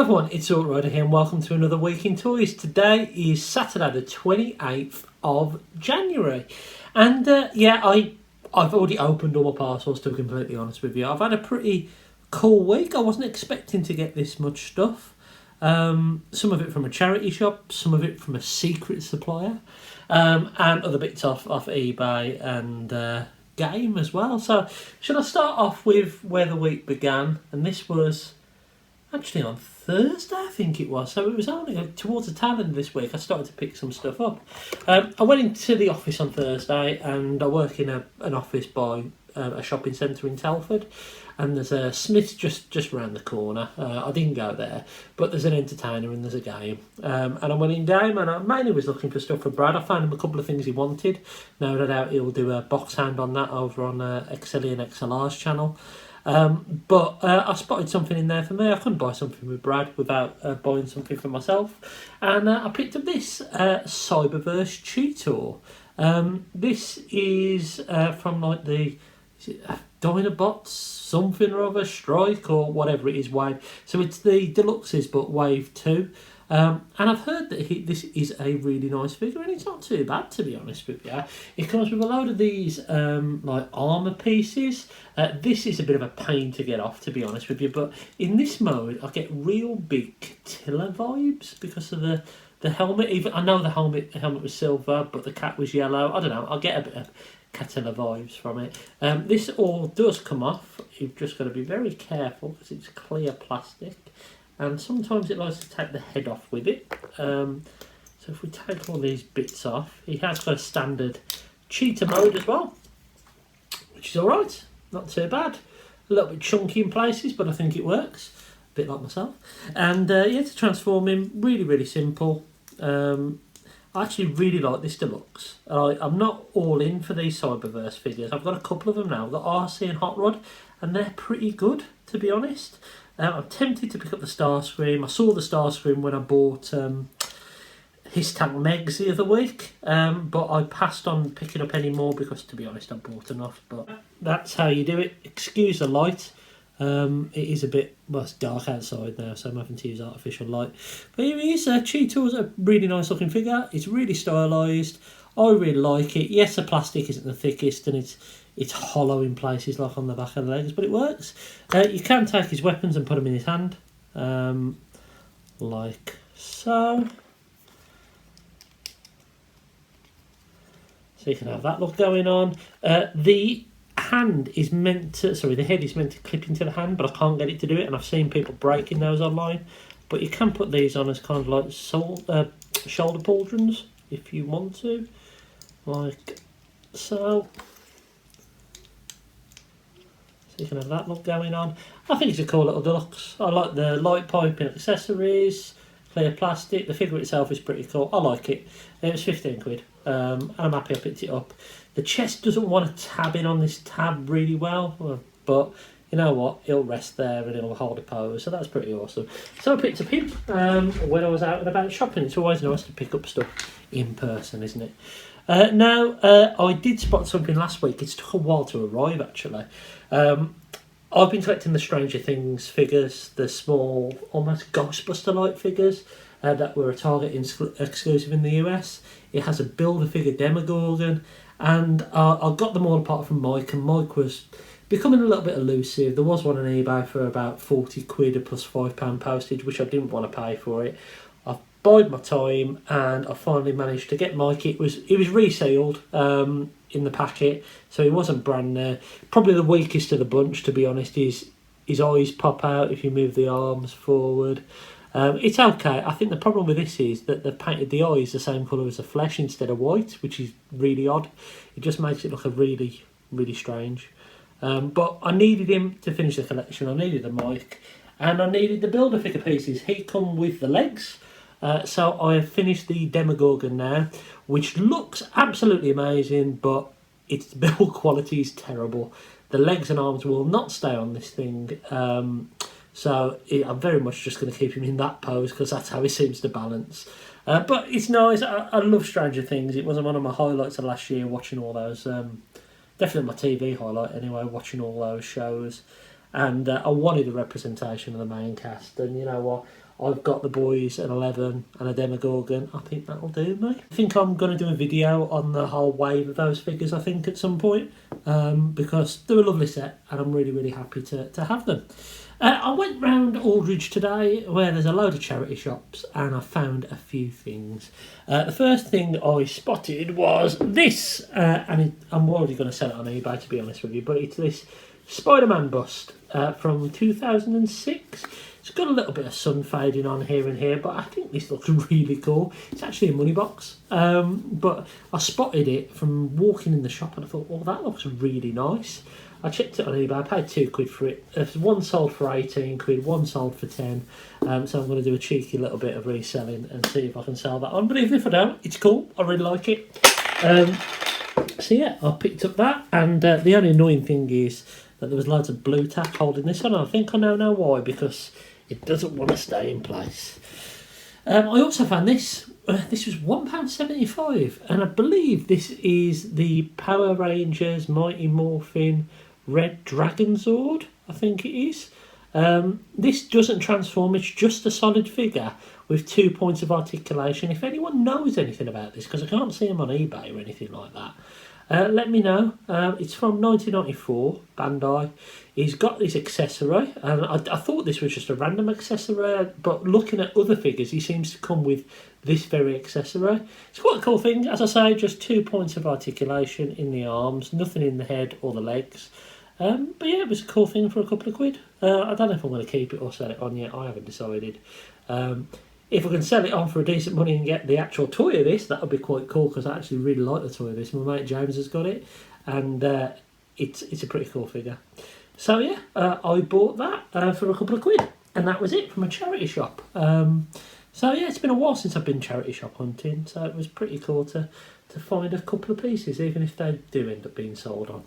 everyone, it's Altrider here and welcome to another week in toys. Today is Saturday the 28th of January and I've already opened all my parcels, to be completely honest with you. I've had a pretty cool week. I wasn't expecting to get this much stuff. Some of it from a charity shop, some of it from a secret supplier, and other bits off eBay and Game as well. So should I start off with where the week began? And this was actually on Thursday, I think it was. So it was only towards the tail end of this week I started to pick some stuff up. I went into the office on Thursday and I work in an office by a shopping centre in Telford. And there's a Smith's just around the corner. I didn't go there, but there's an entertainer and there's a Game. And I went in Game and I mainly was looking for stuff for Brad. I found him a couple of things he wanted. No doubt he'll do a box hand on that over on Excelli and XLR's channel. But I spotted something in there for me. I couldn't buy something with Brad without buying something for myself. And I picked up this Cyberverse Cheetor. This is from like the... Is it Dinobots, something or other, Strike or whatever it is, Wave. So it's the Deluxes, but Wave 2. And I've heard that this is a really nice figure, and it's not too bad, to be honest with you. It comes with a load of these like armour pieces. This is a bit of a pain to get off, to be honest with you, but in this mode I get real big Catilla vibes because of the helmet. Even I know the helmet was silver, but the cat was yellow. I don't know, I get a bit of Catilla vibes from it. This all does come off. You've just got to be very careful because it's clear plastic, and sometimes it likes to take the head off with it. So if we take all these bits off, he has got a standard cheetah mode as well, which is alright, not too bad. A little bit chunky in places, but I think it works, a bit like myself. And yeah, to transform him, really simple. I actually really like this Deluxe. I'm not all in for these Cyberverse figures. I've got a couple of them now. I've got RC and Hot Rod, and they're pretty good, to be honest. I'm tempted to pick up the Starscream. I saw the Starscream when I bought His Tank Megs the other week, but I passed on picking up any more because, to be honest, I bought enough. But that's how you do it. Excuse the light. It is a bit, well, it's dark outside now, so I'm having to use artificial light. But here he is. Cheetor's a really nice looking figure. It's really stylised. I really like it. Yes, the plastic isn't the thickest and it's hollow in places, like on the back of the legs, but it works. You can take his weapons and put them in his hand, like so. So you can have that look going on. The head is meant to clip into the hand, but I can't get it to do it, and I've seen people breaking those online. But you can put these on as kind of like shoulder pauldrons if you want to, like so. So you can have that look going on. I think it's a cool little Deluxe. I like the light pipe and accessories, clear plastic. The figure itself is pretty cool. I like it. It was 15 quid. And I'm happy I picked it up. The chest doesn't want to tab in on this tab really well, but you know what, it'll rest there and it'll hold a pose, so that's pretty awesome. So I picked up him when I was out and about shopping. It's always nice to pick up stuff in person, isn't it? I did spot something last week. It took a while to arrive, actually. I've been collecting the Stranger Things figures, the small, almost Ghostbuster-like figures that were a Target exclusive in the US. It has a Build-A-Figure Demogorgon, and I got them all apart from Mike, and Mike was becoming a little bit elusive. There was one on eBay for about 40 quid plus £5 postage, which I didn't want to pay for it. I bided my time, and I finally managed to get Mike. It was resealed in the packet, so he wasn't brand new. Probably the weakest of the bunch, to be honest. His eyes pop out if you move the arms forward. It's okay. I think the problem with this is that they've painted the eyes the same colour as the flesh instead of white, which is really odd. It just makes it look really strange. But I needed him to finish the collection. I needed a Mike, and I needed the Build-A-Figure pieces. He come with the legs. So I have finished the Demogorgon now, which looks absolutely amazing, but its build quality is terrible. The legs and arms will not stay on this thing. So I'm very much just going to keep him in that pose because that's how he seems to balance. But it's nice. I love Stranger Things. It was one of my highlights of last year, watching all those. Definitely my TV highlight anyway, watching all those shows. And I wanted a representation of the main cast. And you know what? I've got the boys an 11 and a Demogorgon. I think that'll do me. I think I'm going to do a video on the whole wave of those figures, I think, at some point, because they're a lovely set and I'm really, really happy to have them. I went round Aldridge today where there's a load of charity shops and I found a few things. The first thing I spotted was this, I'm already going to sell it on eBay to be honest with you, but it's this Spider-Man bust from 2006. It's got a little bit of sun fading on here and here, but I think this looks really cool. It's actually a money box, but I spotted it from walking in the shop and I thought, oh, that looks really nice. I checked it on eBay, I paid £2 for it. There's one sold for 18 quid, one sold for 10. So I'm going to do a cheeky little bit of reselling and see if I can sell that on. But even if I don't, it's cool. I really like it. So yeah, I picked up that. And the only annoying thing is that there was loads of blue tack holding this on. I think I now know why, because it doesn't want to stay in place. I also found this. This was £1.75. And I believe this is the Power Rangers Mighty Morphin Red Dragon Zord, I think it is. This doesn't transform, it's just a solid figure with 2 points of articulation. If anyone knows anything about this, because I can't see them on eBay or anything like that, let me know. It's from 1994, Bandai. He's got this accessory, and I thought this was just a random accessory, but looking at other figures, he seems to come with this very accessory. It's quite a cool thing. As I say, just 2 points of articulation in the arms, nothing in the head or the legs. But yeah, it was a cool thing for a couple of quid. I don't know if I'm going to keep it or sell it on yet. I haven't decided. If I can sell it on for a decent money and get the actual toy of this, that would be quite cool, because I actually really like the toy of this. My mate James has got it, and it's a pretty cool figure. So yeah, I bought that for a couple of quid, and that was it from a charity shop. So yeah, it's been a while since I've been charity shop hunting, so it was pretty cool to find a couple of pieces, even if they do end up being sold on.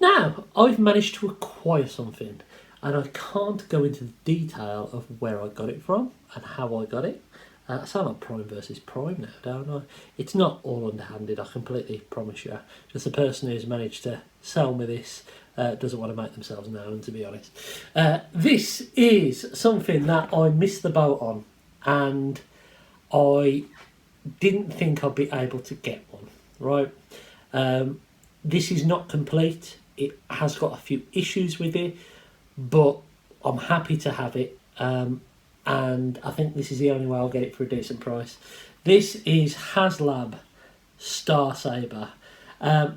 Now, I've managed to acquire something, and I can't go into the detail of where I got it from and how I got it. I sound like Prime versus Prime now, don't I? It's not all underhanded, I completely promise you. Just the person who's managed to sell me this doesn't want to make themselves known, to be honest. This is something that I missed the boat on, and I didn't think I'd be able to get one, right? This is not complete. It has got a few issues with it, but I'm happy to have it, and I think this is the only way I'll get it for a decent price. This is HasLab Star Saber. I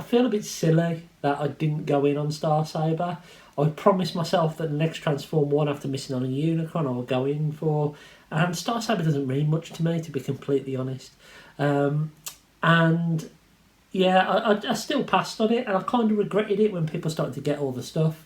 feel a bit silly that I didn't go in on Star Saber. I promised myself that the next Transform 1 after missing on a Unicron I will go in for, and Star Saber doesn't mean much to me, to be completely honest. And yeah, I still passed on it, and I kind of regretted it when people started to get all the stuff.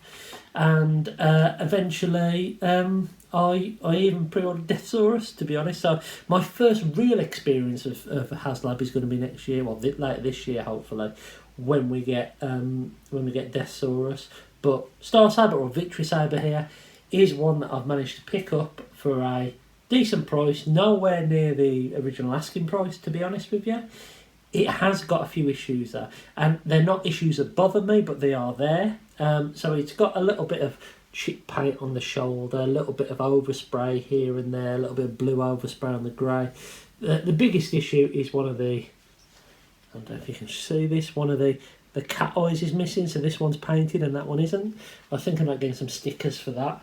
And eventually, I even pre-ordered Deathsaurus, to be honest. So my first real experience of HasLab is going to be next year, well, later this year, hopefully, when we get Deathsaurus. But Star Saber, or Victory Saber here, is one that I've managed to pick up for a decent price, nowhere near the original asking price, to be honest with you. It has got a few issues there, and they're not issues that bother me, but they are there. So it's got a little bit of chip paint on the shoulder, a little bit of overspray here and there, a little bit of blue overspray on the grey. The biggest issue is one of the, I don't know if you can see this, one of the cat eyes is missing, so this one's painted and that one isn't. I was thinking about getting some stickers for that.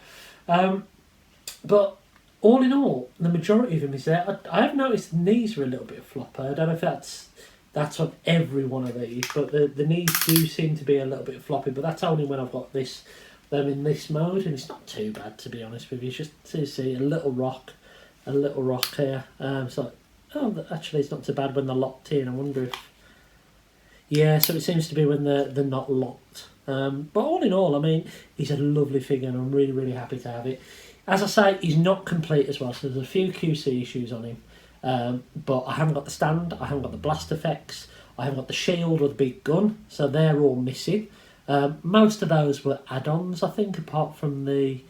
But all in all, the majority of them is there. I have noticed the knees are a little bit flopper. I don't know if that's on every one of these, but the knees do seem to be a little bit floppy, but that's only when I've got them in this mode, and it's not too bad, to be honest with you. It's just to see a little rock here. So, actually it's not too bad when they're locked in. I wonder if, yeah, so it seems to be when they're not locked. But all in all, I mean, he's a lovely figure, and I'm really, really happy to have it. As I say, he's not complete as well, so there's a few QC issues on him. But I haven't got the stand, I haven't got the blast effects, I haven't got the shield or the big gun, so they're all missing. Most of those were add-ons, I think, apart from the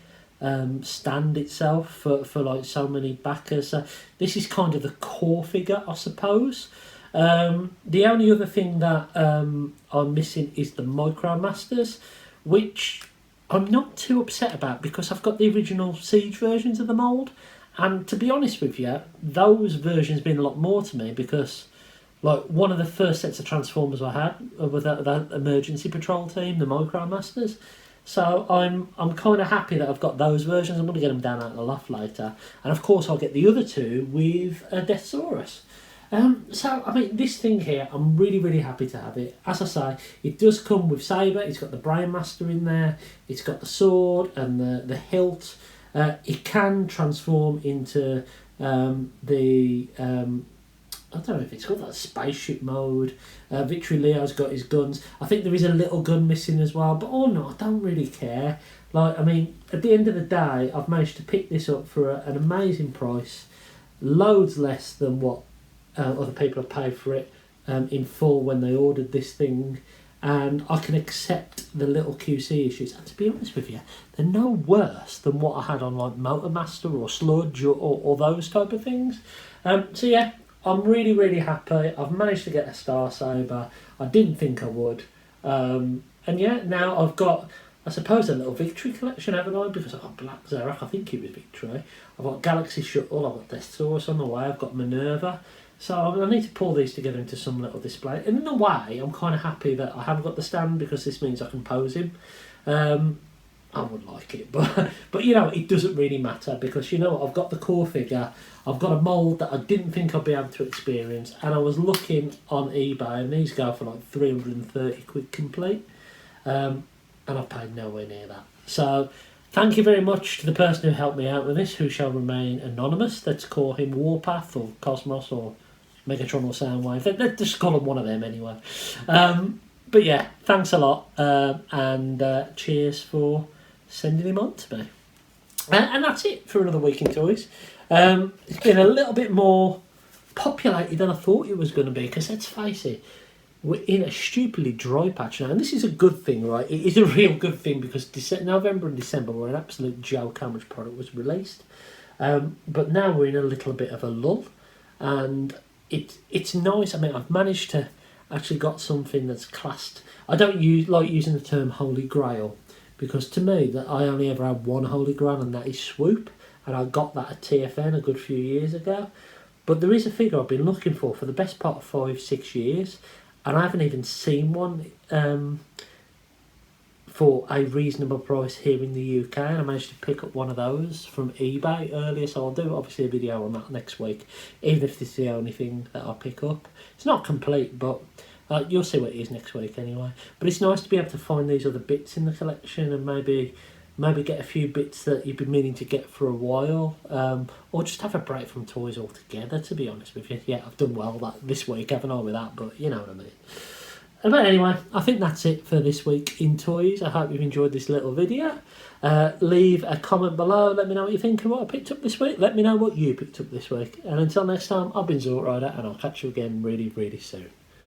stand itself for like so many backers. So this is kind of the core figure, I suppose. The only other thing that I'm missing is the Micromasters, which I'm not too upset about because I've got the original Siege versions of the mould. And to be honest with you, those versions mean a lot more to me because, like, one of the first sets of Transformers I had was that emergency patrol team, the Micromasters. So I'm kind of happy that I've got those versions. I'm going to get them down out of the loft later. And of course I'll get the other two with a Deathsaurus. So, I mean, this thing here, I'm really, really happy to have it. As I say, it does come with Sabre. It's got the Brainmaster in there. It's got the sword and the hilt. It can transform into I don't know if it's got that spaceship mode. Victory Leo's got his guns. I think there is a little gun missing as well, but all in all, I don't really care. Like, I mean, at the end of the day, I've managed to pick this up for an amazing price, loads less than what other people have paid for it in full when they ordered this thing, and I can accept the little QC issues. And to be honest with you, they're no worse than what I had on like Motormaster or Sludge or those type of things. So yeah, I'm really, really happy. I've managed to get a Star Saber. I didn't think I would. And yeah, now I've got, I suppose, a little Victory collection, haven't I? Because I've got Black Zarak, I think it was Victory. I've got Galaxy Shuttle, I've got Deathsaurus on the way, I've got Minerva. So I need to pull these together into some little display. And in a way, I'm kind of happy that I haven't got the stand because this means I can pose him. I would like it, but you know, it doesn't really matter because, you know what, I've got the core figure, I've got a mould that I didn't think I'd be able to experience, and I was looking on eBay and these go for like 330 quid complete, and I've paid nowhere near that. So thank you very much to the person who helped me out with this, who shall remain anonymous. Let's call him Warpath or Cosmos or Megatron or Soundwave. Let's just call him one of them anyway. But yeah, thanks a lot, and cheers for sending him on to me. And that's it for another week in toys. It's been a little bit more populated than I thought it was going to be, because let's face it, we're in a stupidly dry patch now, and this is a good thing, right? It is a real good thing because November and December were an absolute joke how much product was released. But now we're in a little bit of a lull, and it's nice. I mean, I've managed to actually got something that's classed. I don't like using the term Holy Grail, because to me that I only ever had one Holy Grail, and that is Swoop, and I got that at TFN a good few years ago. But there is a figure I've been looking for the best part of 5-6 years, and I haven't even seen one for a reasonable price here in the UK, and I managed to pick up one of those from eBay earlier, so I'll do obviously a video on that next week, even if this is the only thing that I pick up. It's not complete, but you'll see what it is next week anyway. But it's nice to be able to find these other bits in the collection, and maybe get a few bits that you've been meaning to get for a while, or just have a break from toys altogether, to be honest with you. Yeah, I've done well this week, haven't I, with that, but you know what I mean. But anyway, I think that's it for this week in toys. I hope you've enjoyed this little video. Leave a comment below, let me know what you think of what I picked up this week. Let me know what you picked up this week. And until next time, I've been Zortrider, and I'll catch you again really, really soon.